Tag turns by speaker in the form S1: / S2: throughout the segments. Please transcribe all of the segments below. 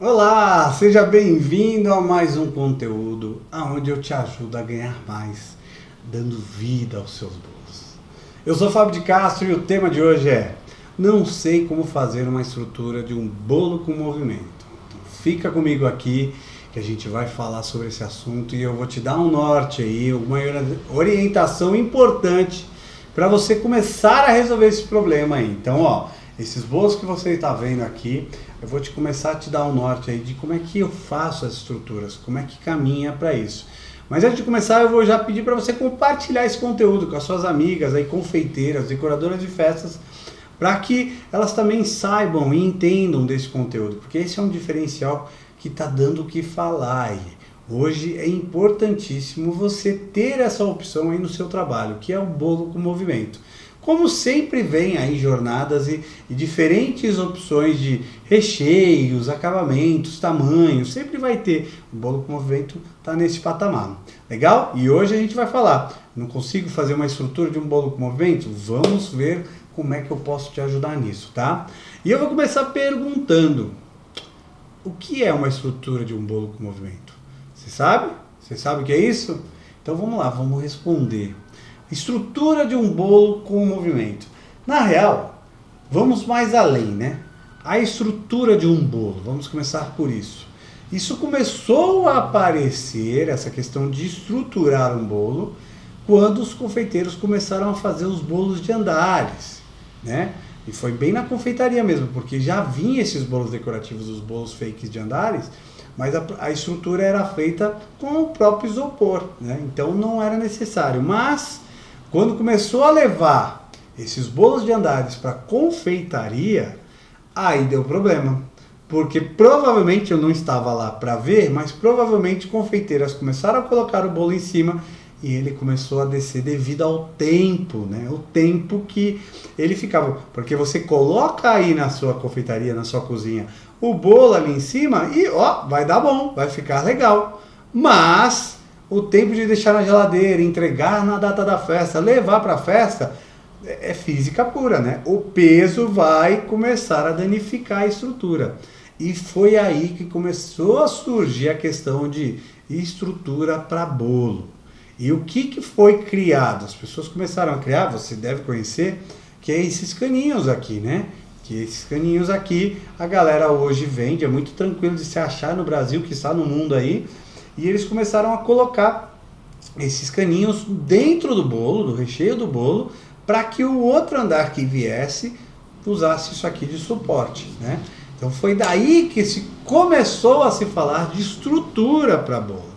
S1: Olá, seja bem-vindo a mais um conteúdo onde eu te ajudo a ganhar mais, dando vida aos seus bolos. Eu sou Fábio de Castro e o tema de hoje é: não sei como fazer uma estrutura de um bolo com movimento. Então, fica comigo aqui que a gente vai falar sobre esse assunto e eu vou te dar um norte aí, uma orientação importante para você começar a resolver esse problema aí. Então, esses bolos que você está vendo aqui, eu vou começar a te dar um norte aí de como é que eu faço as estruturas, como é que caminha para isso. Mas antes de começar, eu vou já pedir para você compartilhar esse conteúdo com as suas amigas, aí, confeiteiras, decoradoras de festas, para que elas também saibam e entendam desse conteúdo, porque esse é um diferencial que está dando o que falar aí. Hoje é importantíssimo você ter essa opção aí no seu trabalho, que é o bolo com movimento. Como sempre vem aí jornadas e diferentes opções de recheios, acabamentos, tamanhos, sempre vai ter. O bolo com movimento está nesse patamar. Legal? E hoje a gente vai falar, não consigo fazer uma estrutura de um bolo com movimento? Vamos ver como é que eu posso te ajudar nisso, tá? E eu vou começar perguntando, o que é uma estrutura de um bolo com movimento? Você sabe? Você sabe o que é isso? Então vamos lá, vamos responder. Estrutura de um bolo com movimento. Na real, vamos mais além, né? A estrutura de um bolo, vamos começar por isso. Isso começou a aparecer, essa questão de estruturar um bolo, quando os confeiteiros começaram a fazer os bolos de andares, né? E foi bem na confeitaria mesmo, porque já vinha esses bolos decorativos, os bolos fakes de andares, mas a estrutura era feita com o próprio isopor, né? Então não era necessário. Mas quando começou a levar esses bolos de andares para confeitaria, aí deu problema. Porque provavelmente, eu não estava lá para ver, mas provavelmente confeiteiras começaram a colocar o bolo em cima e ele começou a descer devido ao tempo, né? O tempo que ele ficava. Porque você coloca aí na sua confeitaria, na sua cozinha, o bolo ali em cima e vai dar bom, vai ficar legal. Mas o tempo de deixar na geladeira, entregar na data da festa, levar para a festa, é física pura, né? O peso vai começar a danificar a estrutura. E foi aí que começou a surgir a questão de estrutura para bolo. E o que foi criado? As pessoas começaram a criar, você deve conhecer, que é esses caninhos aqui, né? Que esses caninhos aqui, a galera hoje vende, é muito tranquilo de se achar no Brasil, que está no mundo aí. E eles começaram a colocar esses caninhos dentro do bolo, do recheio do bolo, para que o outro andar que viesse usasse isso aqui de suporte, né? Então foi daí que se começou a se falar de estrutura para bolo.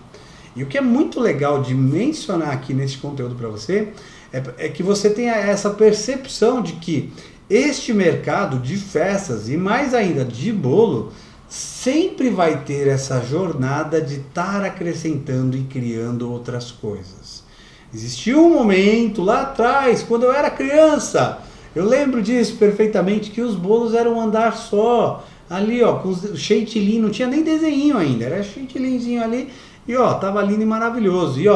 S1: E o que é muito legal de mencionar aqui nesse conteúdo para você é que você tenha essa percepção de que este mercado de festas e mais ainda de bolo sempre vai ter essa jornada de estar acrescentando e criando outras coisas. Existiu um momento lá atrás, quando eu era criança, eu lembro disso perfeitamente, que os bolos eram um andar só, ali com o chantilly, não tinha nem desenho ainda, era chantillyzinho ali, e tava lindo e maravilhoso, e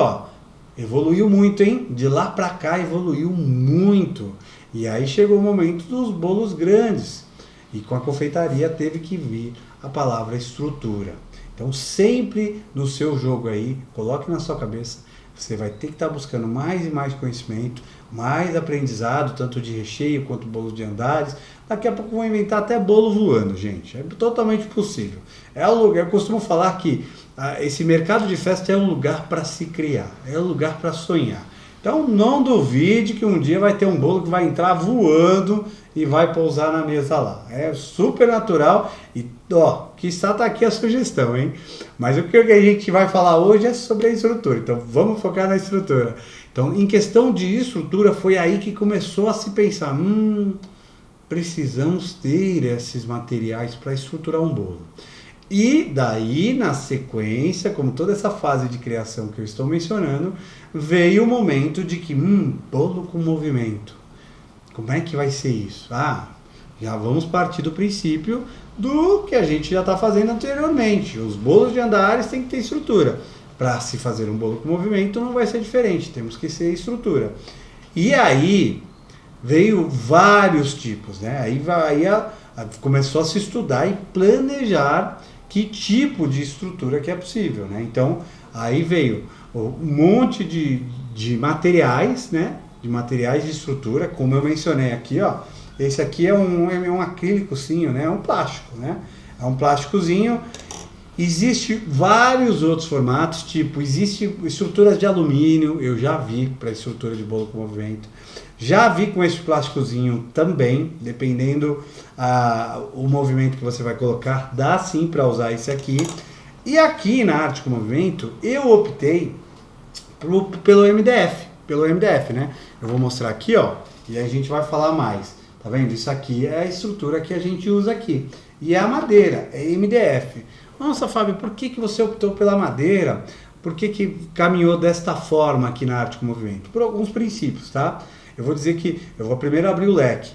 S1: evoluiu muito, hein? De lá pra cá evoluiu muito, e aí chegou o momento dos bolos grandes, e com a confeitaria teve que vir a palavra estrutura. Então sempre no seu jogo aí, coloque na sua cabeça, você vai ter que estar buscando mais e mais conhecimento, mais aprendizado, tanto de recheio quanto bolo de andares. Daqui a pouco vão inventar até bolo voando, gente. É totalmente possível. Eu costumo falar que esse mercado de festa é um lugar para se criar, é um lugar para sonhar. Então não duvide que um dia vai ter um bolo que vai entrar voando e vai pousar na mesa lá. É super natural e quiçá tá aqui a sugestão, hein? Mas o que a gente vai falar hoje é sobre a estrutura, então vamos focar na estrutura. Então, em questão de estrutura, foi aí que começou a se pensar, precisamos ter esses materiais para estruturar um bolo. E daí, na sequência, como toda essa fase de criação que eu estou mencionando, veio o momento de que, bolo com movimento. Como é que vai ser isso? Já vamos partir do princípio do que a gente já está fazendo anteriormente. Os bolos de andares têm que ter estrutura. Para se fazer um bolo com movimento não vai ser diferente, temos que ser estrutura. E aí veio vários tipos, né? Aí começou a se estudar e planejar que tipo de estrutura que é possível, né? Então, aí veio um monte de materiais, né? De materiais de estrutura, como eu mencionei aqui, ó. Esse aqui é um acrílicozinho, né? É um plástico, né? É um plásticozinho. Existe vários outros formatos, tipo, existe estruturas de alumínio, eu já vi para estrutura de bolo com movimento. Já vi com esse plásticozinho também, dependendo o movimento que você vai colocar, dá sim para usar esse aqui. E aqui na arte com movimento, eu optei pelo MDF, né? Eu vou mostrar aqui, ó, e aí a gente vai falar mais. Tá vendo? Isso aqui é a estrutura que a gente usa aqui. E é a madeira, é MDF. Nossa, Fábio, por que você optou pela madeira? Por que caminhou desta forma aqui na arte com movimento? Por alguns princípios, tá? Eu vou dizer que eu vou primeiro abrir o leque.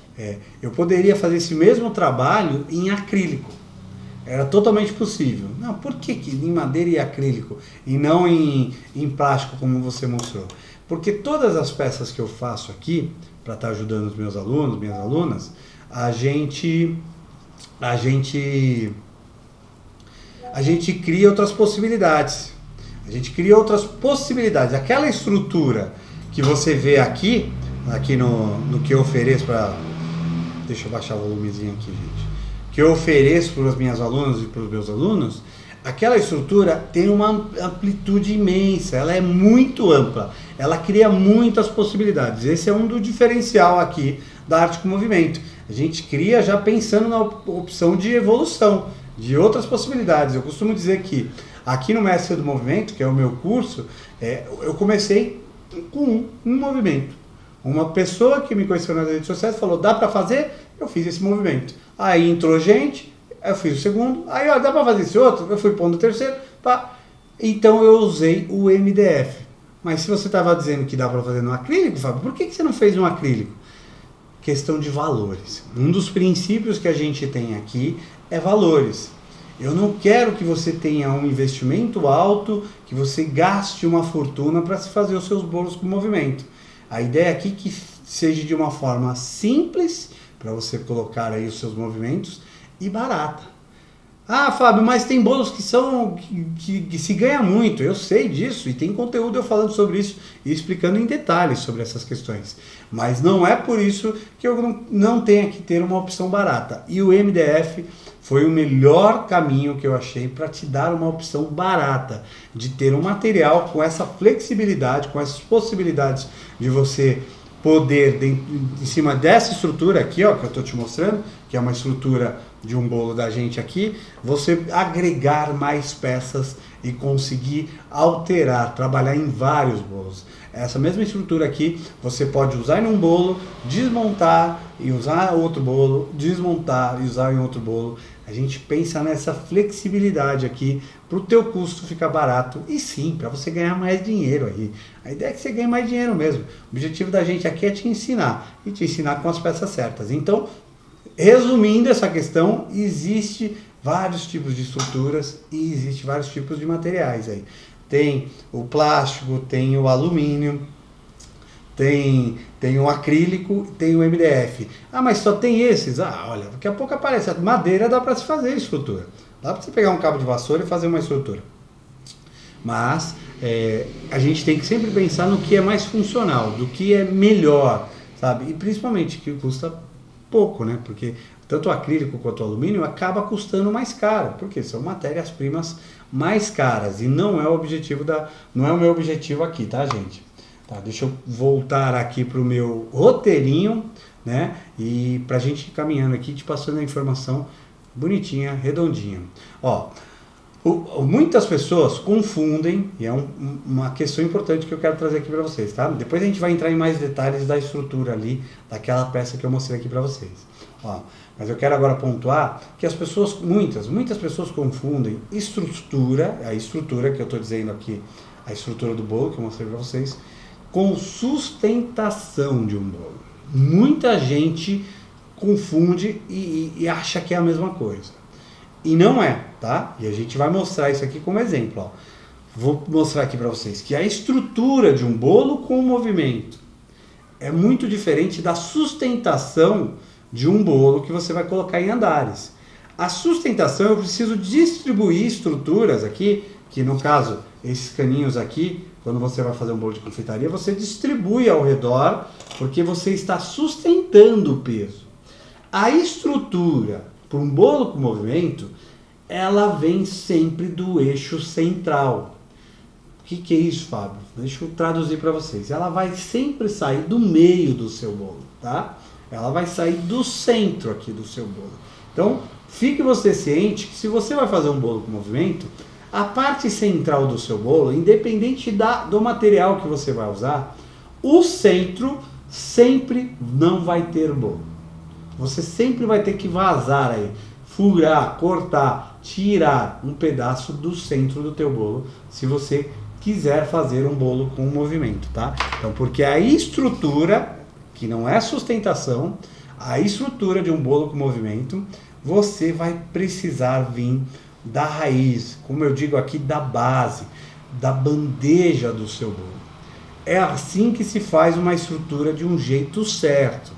S1: Eu poderia fazer esse mesmo trabalho em acrílico. Era totalmente possível. Não, por que em madeira e acrílico e não em plástico como você mostrou? Porque todas as peças que eu faço aqui, para estar ajudando os meus alunos, minhas alunas, a gente cria outras possibilidades. A gente cria outras possibilidades. Aquela estrutura que você vê aqui no que eu ofereço para... Deixa eu baixar o volumezinho aqui, gente. Que eu ofereço para as minhas alunas e para os meus alunos, aquela estrutura tem uma amplitude imensa, ela é muito ampla, ela cria muitas possibilidades. Esse é um do diferencial aqui da arte com movimento. A gente cria já pensando na opção de evolução, de outras possibilidades. Eu costumo dizer que aqui no Mestre do Movimento, que é o meu curso, eu comecei com um movimento. Uma pessoa que me conheceu nas redes sociais falou, dá para fazer? Eu fiz esse movimento. Aí entrou gente, eu fiz o segundo, aí ó, dá para fazer esse outro? Eu fui pondo o terceiro, pá. Então eu usei o MDF. Mas se você estava dizendo que dá para fazer no acrílico, Fábio, por que você não fez no acrílico? Questão de valores. Um dos princípios que a gente tem aqui é valores. Eu não quero que você tenha um investimento alto, que você gaste uma fortuna para se fazer os seus bolos com movimento. A ideia aqui é que seja de uma forma simples, para você colocar aí os seus movimentos, e barata. Ah, Fábio, mas tem bolos que se ganha muito, eu sei disso, e tem conteúdo eu falando sobre isso e explicando em detalhes sobre essas questões. Mas não é por isso que eu não tenha que ter uma opção barata. E o MDF foi o melhor caminho que eu achei para te dar uma opção barata, de ter um material com essa flexibilidade, com essas possibilidades de você poder, em cima dessa estrutura aqui, ó, que eu estou te mostrando, que é uma estrutura de um bolo da gente aqui, você agregar mais peças e conseguir alterar, trabalhar em vários bolos. Essa mesma estrutura aqui, você pode usar em um bolo, desmontar e usar outro bolo, desmontar e usar em outro bolo. A gente pensa nessa flexibilidade aqui para o teu custo ficar barato e sim, para você ganhar mais dinheiro aí. A ideia é que você ganhe mais dinheiro mesmo. O objetivo da gente aqui é te ensinar e te ensinar com as peças certas. Então, resumindo essa questão, existe vários tipos de estruturas e existe vários tipos de materiais aí. Tem o plástico, tem o alumínio, tem o acrílico, tem o MDF. Ah, mas só tem esses? Ah, olha, daqui a pouco aparece. A madeira dá para se fazer estrutura. Dá para você pegar um cabo de vassoura e fazer uma estrutura. Mas a gente tem que sempre pensar no que é mais funcional, do que é melhor, sabe? E principalmente que custa pouco, né? Porque tanto o acrílico quanto o alumínio acaba custando mais caro, porque são matérias-primas mais caras e não é o objetivo não é o meu objetivo aqui, tá, gente? Tá, deixa eu voltar aqui para o meu roteirinho, né? E para a gente ir caminhando aqui, te passando a informação bonitinha, redondinha. Ó, muitas pessoas confundem, e é uma questão importante que eu quero trazer aqui para vocês, tá? Depois a gente vai entrar em mais detalhes da estrutura ali, daquela peça que eu mostrei aqui para vocês. Ó, mas eu quero agora pontuar que as pessoas, muitas pessoas confundem estrutura, a estrutura que eu estou dizendo aqui, a estrutura do bolo que eu mostrei para vocês, com sustentação de um bolo. Muita gente confunde e acha que é a mesma coisa. E não é, tá? E a gente vai mostrar isso aqui como exemplo. Ó. Vou mostrar aqui para vocês que a estrutura de um bolo com movimento é muito diferente da sustentação de um bolo que você vai colocar em andares. A sustentação, eu preciso distribuir estruturas aqui, que no caso, esses caninhos aqui, quando você vai fazer um bolo de confeitaria, você distribui ao redor, porque você está sustentando o peso. A estrutura para um bolo com movimento, ela vem sempre do eixo central. O que é isso, Fábio? Deixa eu traduzir para vocês. Ela vai sempre sair do meio do seu bolo, tá? Ela vai sair do centro aqui do seu bolo. Então, fique você ciente que se você vai fazer um bolo com movimento, a parte central do seu bolo, independente do material que você vai usar, o centro sempre não vai ter bolo. Você sempre vai ter que vazar aí, furar, cortar, tirar um pedaço do centro do teu bolo, se você quiser fazer um bolo com movimento, tá? Então, porque a estrutura, que não é sustentação, a estrutura de um bolo com movimento, você vai precisar vir da raiz, como eu digo aqui, da base, da bandeja do seu bolo. É assim que se faz uma estrutura de um jeito certo.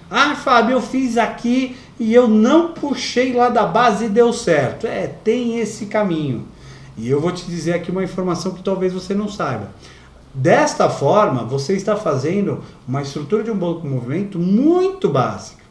S1: Ah, Fábio, eu fiz aqui e eu não puxei lá da base e deu certo. Tem esse caminho. E eu vou te dizer aqui uma informação que talvez você não saiba. Desta forma, você está fazendo uma estrutura de um bolo com movimento muito básica.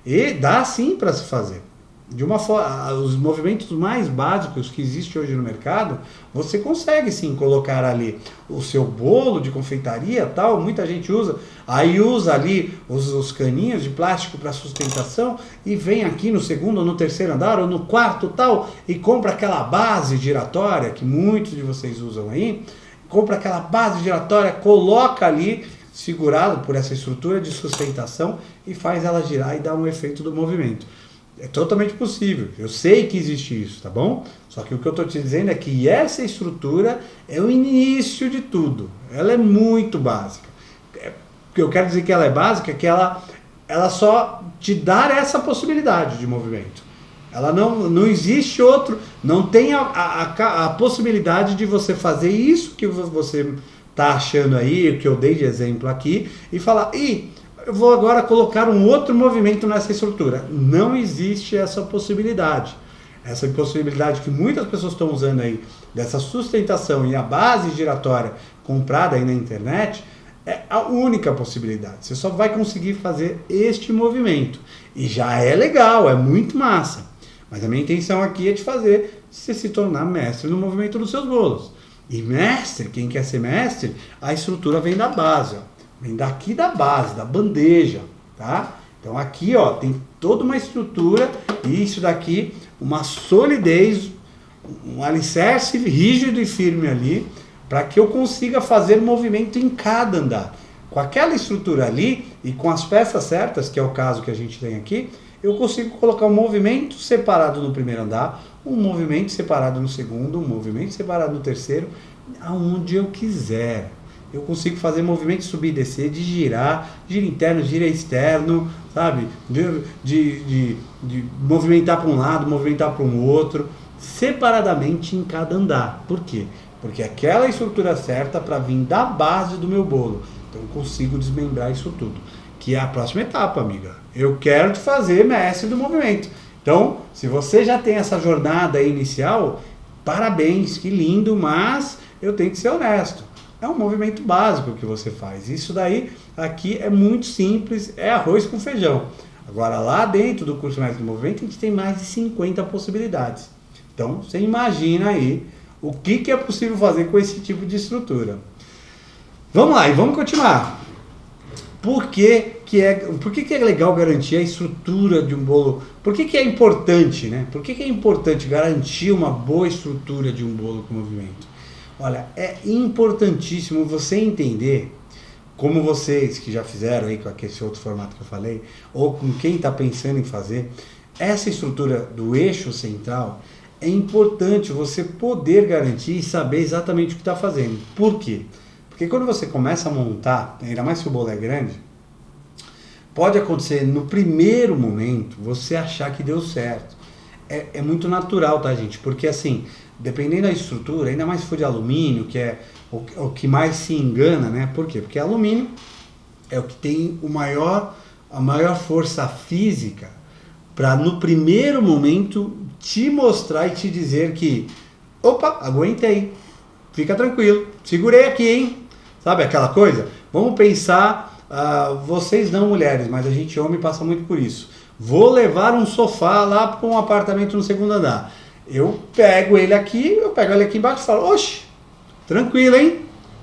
S1: E dá sim para se fazer. De uma forma, os movimentos mais básicos que existem hoje no mercado, você consegue sim colocar ali o seu bolo de confeitaria, tal, muita gente usa, aí usa ali os caninhos de plástico para sustentação e vem aqui no segundo ou no terceiro andar ou no quarto tal e compra aquela base giratória que muitos de vocês usam aí, compra aquela base giratória, coloca ali segurado por essa estrutura de sustentação e faz ela girar e dar um efeito do movimento. É totalmente possível, eu sei que existe isso, tá bom? Só que o que eu estou te dizendo é que essa estrutura é o início de tudo, ela é muito básica. O que eu quero dizer que ela é básica é que ela só te dá essa possibilidade de movimento. Ela não existe outro, não tem a possibilidade de você fazer isso que você está achando aí, o que eu dei de exemplo aqui, e falar, eu vou agora colocar um outro movimento nessa estrutura. Não existe essa possibilidade. Essa possibilidade que muitas pessoas estão usando aí, dessa sustentação e a base giratória comprada aí na internet, é a única possibilidade. Você só vai conseguir fazer este movimento. E já é legal, é muito massa. Mas a minha intenção aqui é de fazer você se tornar mestre no movimento dos seus bolos. E mestre, quem quer ser mestre, a estrutura vem da base, ó. Vem daqui da base, da bandeja, tá? Então aqui, ó, tem toda uma estrutura e isso daqui, uma solidez, um alicerce rígido e firme ali, para que eu consiga fazer movimento em cada andar. Com aquela estrutura ali e com as peças certas, que é o caso que a gente tem aqui, eu consigo colocar um movimento separado no primeiro andar, um movimento separado no segundo, um movimento separado no terceiro, aonde eu quiser. Eu consigo fazer movimento subir e descer, de girar, gira interno, gira externo, sabe? De movimentar para um lado, movimentar para um outro, separadamente em cada andar. Por quê? Porque aquela estrutura certa para vir da base do meu bolo. Então eu consigo desmembrar isso tudo. Que é a próxima etapa, amiga. Eu quero te fazer mestre do movimento. Então, se você já tem essa jornada aí inicial, parabéns, que lindo, mas eu tenho que ser honesto. É um movimento básico que você faz. Isso daí, aqui, é muito simples, é arroz com feijão. Agora, lá dentro do curso Mestre do Movimento, a gente tem mais de 50 possibilidades. Então, você imagina aí o que é possível fazer com esse tipo de estrutura. Vamos lá, e vamos continuar. Por que é legal garantir a estrutura de um bolo? Por que é importante, né? Por que é importante garantir uma boa estrutura de um bolo com movimento? Olha, é importantíssimo você entender, como vocês que já fizeram aí com esse outro formato que eu falei, ou com quem está pensando em fazer, essa estrutura do eixo central, é importante você poder garantir e saber exatamente o que está fazendo. Por quê? Porque quando você começa a montar, ainda mais se o bolo é grande, pode acontecer no primeiro momento você achar que deu certo. É muito natural, tá, gente? Porque assim, dependendo da estrutura, ainda mais se for de alumínio, que é o que mais se engana, né? Por quê? Porque alumínio é o que tem a maior força física para no primeiro momento te mostrar e te dizer que, opa, aguentei, fica tranquilo, segurei aqui, hein? Sabe aquela coisa? Vamos pensar, vocês não mulheres, mas a gente homem passa muito por isso. Vou levar um sofá lá para um apartamento no segundo andar. Eu pego ele aqui embaixo e falo, oxe, tranquilo, hein?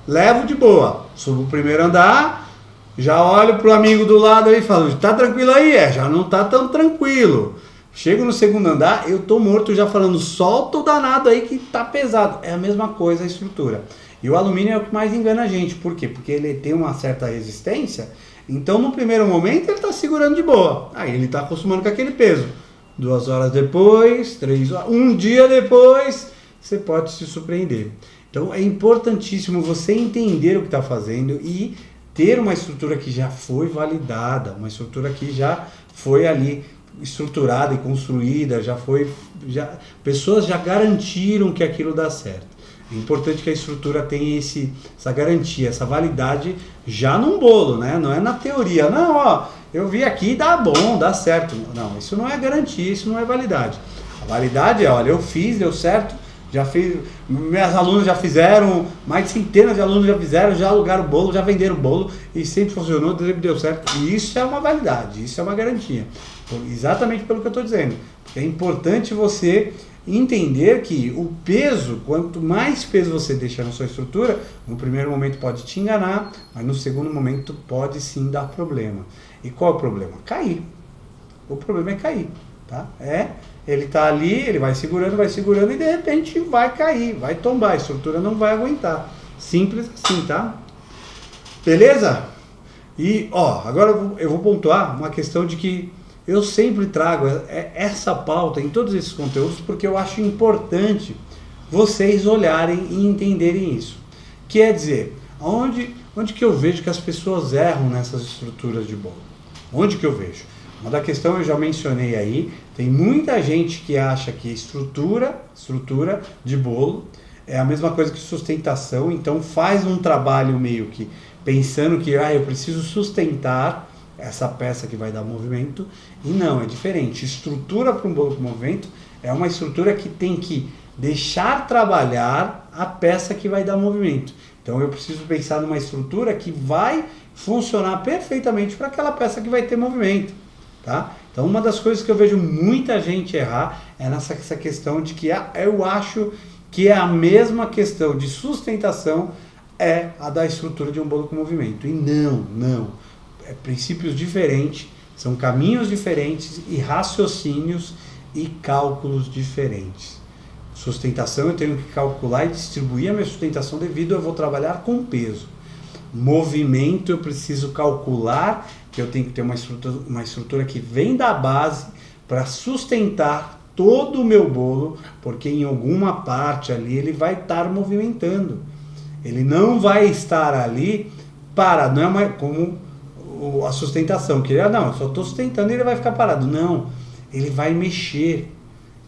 S1: Levo de boa. Subo o primeiro andar, já olho pro amigo do lado aí e falo, tá tranquilo aí? Já não tá tão tranquilo. Chego no segundo andar, eu tô morto já falando, solta o danado aí que tá pesado. É a mesma coisa a estrutura. E o alumínio é o que mais engana a gente. Por quê? Porque ele tem uma certa resistência. Então, no primeiro momento, ele está segurando de boa. Aí ele está acostumando com aquele peso. 2 horas depois, 3 horas, um dia depois, você pode se surpreender. Então, é importantíssimo você entender o que está fazendo e ter uma estrutura que já foi validada, uma estrutura que já foi ali estruturada e construída, pessoas já garantiram que aquilo dá certo. É importante que a estrutura tenha essa garantia, essa validade já num bolo, né? Não é na teoria. Não, ó, eu vi aqui, dá bom, dá certo. Não, isso não é garantia, isso não é validade. A validade é, olha, eu fiz, deu certo, já fiz, minhas alunas já fizeram, mais de centenas de alunos já fizeram, já alugaram o bolo, já venderam o bolo e sempre funcionou, sempre deu certo. E isso é uma validade, isso é uma garantia. Exatamente pelo que eu estou dizendo. É importante você entender que o peso, quanto mais peso você deixar na sua estrutura, no primeiro momento pode te enganar, mas no segundo momento pode sim dar problema. E qual é o problema? Cair. O problema é cair, tá? Ele tá ali, ele vai segurando e de repente vai cair, vai tombar, a estrutura não vai aguentar. Simples assim, tá? Beleza? E, agora eu vou pontuar uma questão de que eu sempre trago essa pauta em todos esses conteúdos porque eu acho importante vocês olharem e entenderem isso. Quer dizer, onde que eu vejo que as pessoas erram nessas estruturas de bolo? Onde que eu vejo? Uma da questão eu já mencionei aí, tem muita gente que acha que estrutura de bolo é a mesma coisa que sustentação, então faz um trabalho meio que pensando que eu preciso sustentar essa peça que vai dar movimento, e não, é diferente. Estrutura para um bolo com movimento é uma estrutura que tem que deixar trabalhar a peça que vai dar movimento. Então eu preciso pensar numa estrutura que vai funcionar perfeitamente para aquela peça que vai ter movimento, tá? Então uma das coisas que eu vejo muita gente errar é essa questão de que eu acho que é a mesma questão de sustentação é a da estrutura de um bolo com movimento. E não. Princípios diferentes, são caminhos diferentes e raciocínios e cálculos diferentes. Sustentação eu tenho que calcular e distribuir a minha sustentação devido eu vou trabalhar com peso. Movimento eu preciso calcular que eu tenho que ter uma estrutura que vem da base para sustentar todo o meu bolo, porque em alguma parte ali ele vai estar movimentando. Ele não vai estar ali parado, não é como a sustentação, que eu só estou sustentando e ele vai ficar parado. Não, ele vai mexer.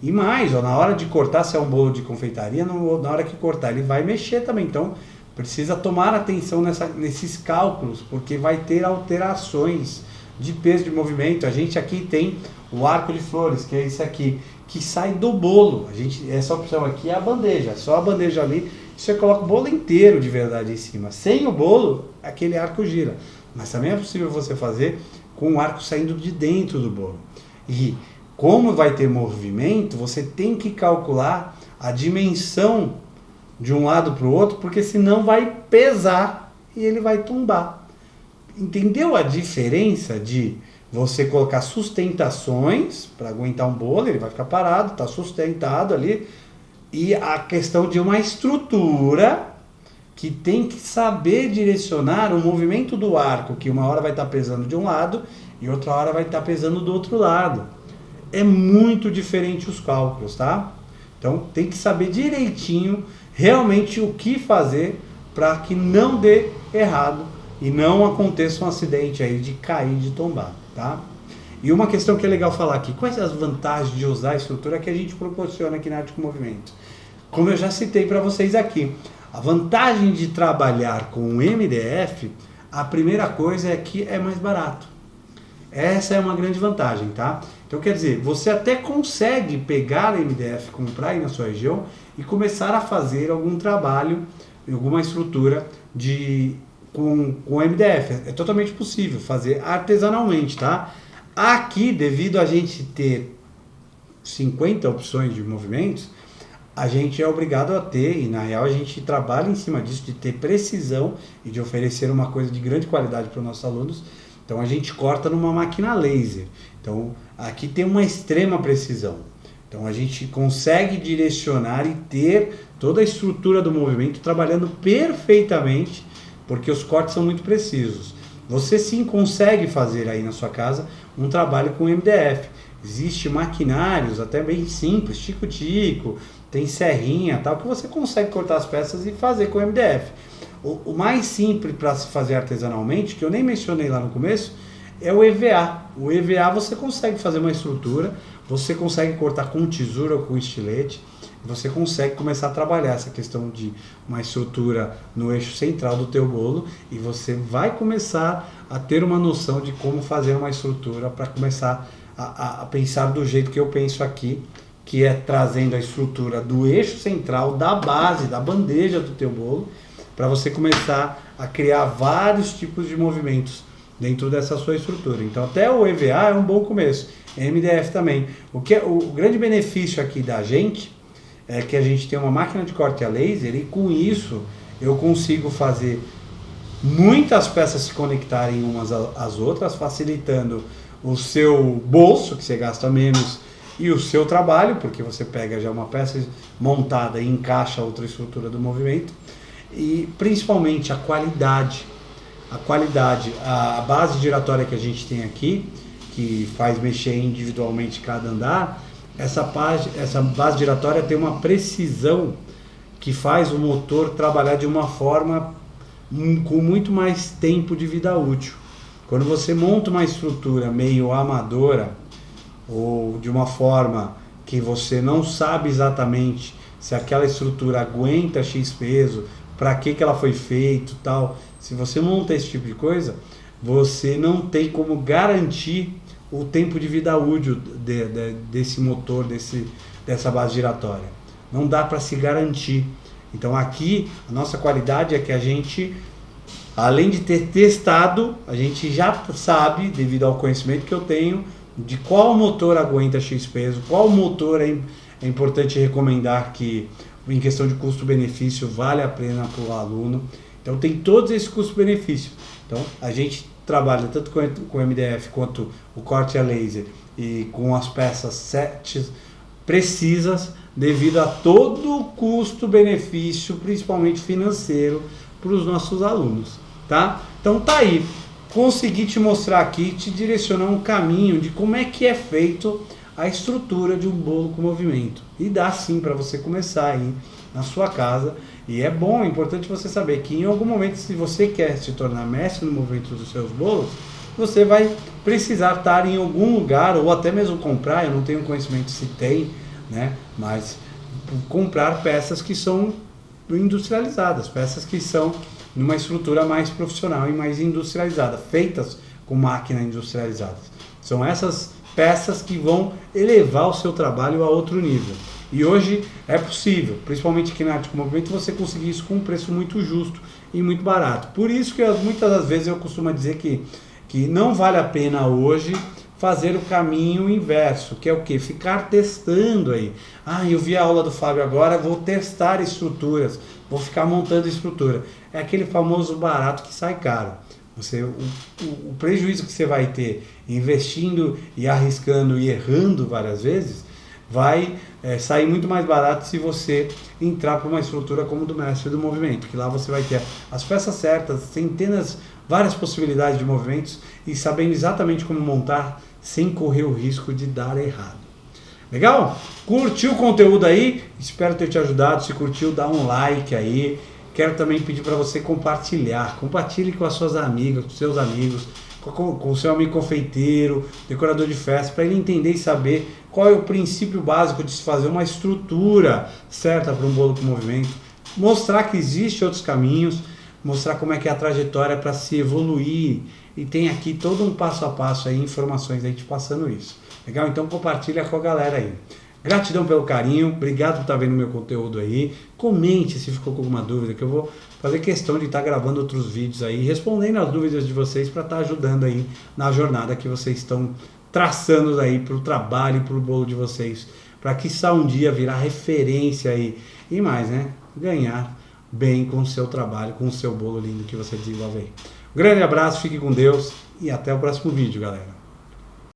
S1: E mais, na hora de cortar, se é um bolo de confeitaria, na hora que cortar, ele vai mexer também. Então, precisa tomar atenção nesses cálculos, porque vai ter alterações de peso de movimento. A gente aqui tem o arco de flores, que é esse aqui, que sai do bolo. Essa opção aqui é a bandeja, só a bandeja ali, você coloca o bolo inteiro de verdade em cima. Sem o bolo, aquele arco gira. Mas também é possível você fazer com o arco saindo de dentro do bolo. E como vai ter movimento, você tem que calcular a dimensão de um lado para o outro, porque senão vai pesar e ele vai tombar. Entendeu a diferença de você colocar sustentações para aguentar um bolo, ele vai ficar parado, está sustentado ali, e a questão de uma estrutura que tem que saber direcionar o movimento do arco, que uma hora vai estar pesando de um lado e outra hora vai estar pesando do outro lado. É muito diferente os cálculos, tá? Então tem que saber direitinho realmente o que fazer para que não dê errado e não aconteça um acidente aí de cair, de tombar, tá? E uma questão que é legal falar aqui, quais as vantagens de usar a estrutura que a gente proporciona aqui na Arte com Movimento? Como eu já citei para vocês aqui, a vantagem de trabalhar com o MDF, a primeira coisa é que é mais barato. Essa é uma grande vantagem, tá? Então quer dizer, você até consegue pegar a MDF, comprar aí na sua região e começar a fazer algum trabalho, alguma estrutura com MDF. É totalmente possível fazer artesanalmente, tá? Aqui, devido a gente ter 50 opções de movimentos, a gente é obrigado a ter, e na real a gente trabalha em cima disso, de ter precisão e de oferecer uma coisa de grande qualidade para os nossos alunos. Então a gente corta numa máquina laser. Então aqui tem uma extrema precisão. Então a gente consegue direcionar e ter toda a estrutura do movimento trabalhando perfeitamente, porque os cortes são muito precisos. Você sim consegue fazer aí na sua casa um trabalho com MDF. Existem maquinários até bem simples, tico-tico, tem serrinha tal, que você consegue cortar as peças e fazer com MDF. O mais simples para se fazer artesanalmente, que eu nem mencionei lá no começo, é o EVA. O EVA você consegue fazer uma estrutura, você consegue cortar com tesoura ou com estilete, você consegue começar a trabalhar essa questão de uma estrutura no eixo central do teu bolo e você vai começar a ter uma noção de como fazer uma estrutura para começar a pensar do jeito que eu penso aqui, que é trazendo a estrutura do eixo central, da base, da bandeja do teu bolo, para você começar a criar vários tipos de movimentos dentro dessa sua estrutura. Então até o EVA é um bom começo, MDF também. O grande benefício aqui da gente é que a gente tem uma máquina de corte a laser e com isso eu consigo fazer muitas peças se conectarem umas às outras, facilitando o seu bolso, que você gasta menos, e o seu trabalho, porque você pega já uma peça montada e encaixa outra estrutura do movimento. E principalmente a qualidade, a base giratória que a gente tem aqui, que faz mexer individualmente cada andar, essa base giratória tem uma precisão que faz o motor trabalhar de uma forma com muito mais tempo de vida útil. Quando você monta uma estrutura meio amadora, ou de uma forma que você não sabe exatamente se aquela estrutura aguenta X peso, para que ela foi feita, tal. Se você monta esse tipo de coisa, você não tem como garantir o tempo de vida útil desse motor, dessa base giratória. Não dá para se garantir. Então aqui, a nossa qualidade é que a gente, além de ter testado, a gente já sabe, devido ao conhecimento que eu tenho, de qual motor aguenta X peso, qual motor é importante recomendar que, em questão de custo-benefício, vale a pena para o aluno. Então tem todos esses custos-benefícios. Então a gente trabalha tanto com MDF quanto o corte a laser e com as peças sets precisas, devido a todo o custo-benefício, principalmente financeiro, para os nossos alunos, tá? Então tá aí, consegui te mostrar aqui, te direcionar um caminho de como é que é feito a estrutura de um bolo com movimento. E dá sim para você começar aí na sua casa. E é bom, é importante você saber que em algum momento, se você quer se tornar mestre no movimento dos seus bolos, você vai precisar estar em algum lugar, ou até mesmo comprar, eu não tenho conhecimento se tem, né? Mas comprar peças que são industrializadas, peças que são numa estrutura mais profissional e mais industrializada, feitas com máquina industrializada. São essas peças que vão elevar o seu trabalho a outro nível. E hoje é possível, principalmente aqui na Arte com Movimento, você conseguir isso com um preço muito justo e muito barato. Por isso que muitas das vezes eu costumo dizer que não vale a pena hoje fazer o caminho inverso, que é o quê? Ficar testando aí. Eu vi a aula do Fábio agora, vou testar estruturas, vou ficar montando estrutura. É aquele famoso barato que sai caro. O prejuízo que você vai ter investindo e arriscando e errando várias vezes, vai sair muito mais barato se você entrar para uma estrutura como do mestre do movimento, que lá você vai ter as peças certas, várias possibilidades de movimentos e sabendo exatamente como montar sem correr o risco de dar errado. Legal? Curtiu o conteúdo aí? Espero ter te ajudado. Se curtiu, dá um like aí. Quero também pedir para você compartilhar. Compartilhe com as suas amigas, com seus amigos, com o seu amigo confeiteiro, decorador de festa, para ele entender e saber qual é o princípio básico de se fazer uma estrutura certa para um bolo com movimento. Mostrar que existem outros caminhos, mostrar como é que é a trajetória para se evoluir. E tem aqui todo um passo a passo aí, informações da gente passando isso. Legal? Então compartilha com a galera aí. Gratidão pelo carinho, obrigado por estar vendo meu conteúdo aí. Comente se ficou com alguma dúvida, que eu vou fazer questão de estar gravando outros vídeos aí, respondendo as dúvidas de vocês para estar ajudando aí na jornada que vocês estão traçando aí para o trabalho e para o bolo de vocês, para que só um dia virar referência aí e mais, né? Ganhar bem com o seu trabalho, com o seu bolo lindo que você desenvolve aí. Um grande abraço, fique com Deus e até o próximo vídeo, galera.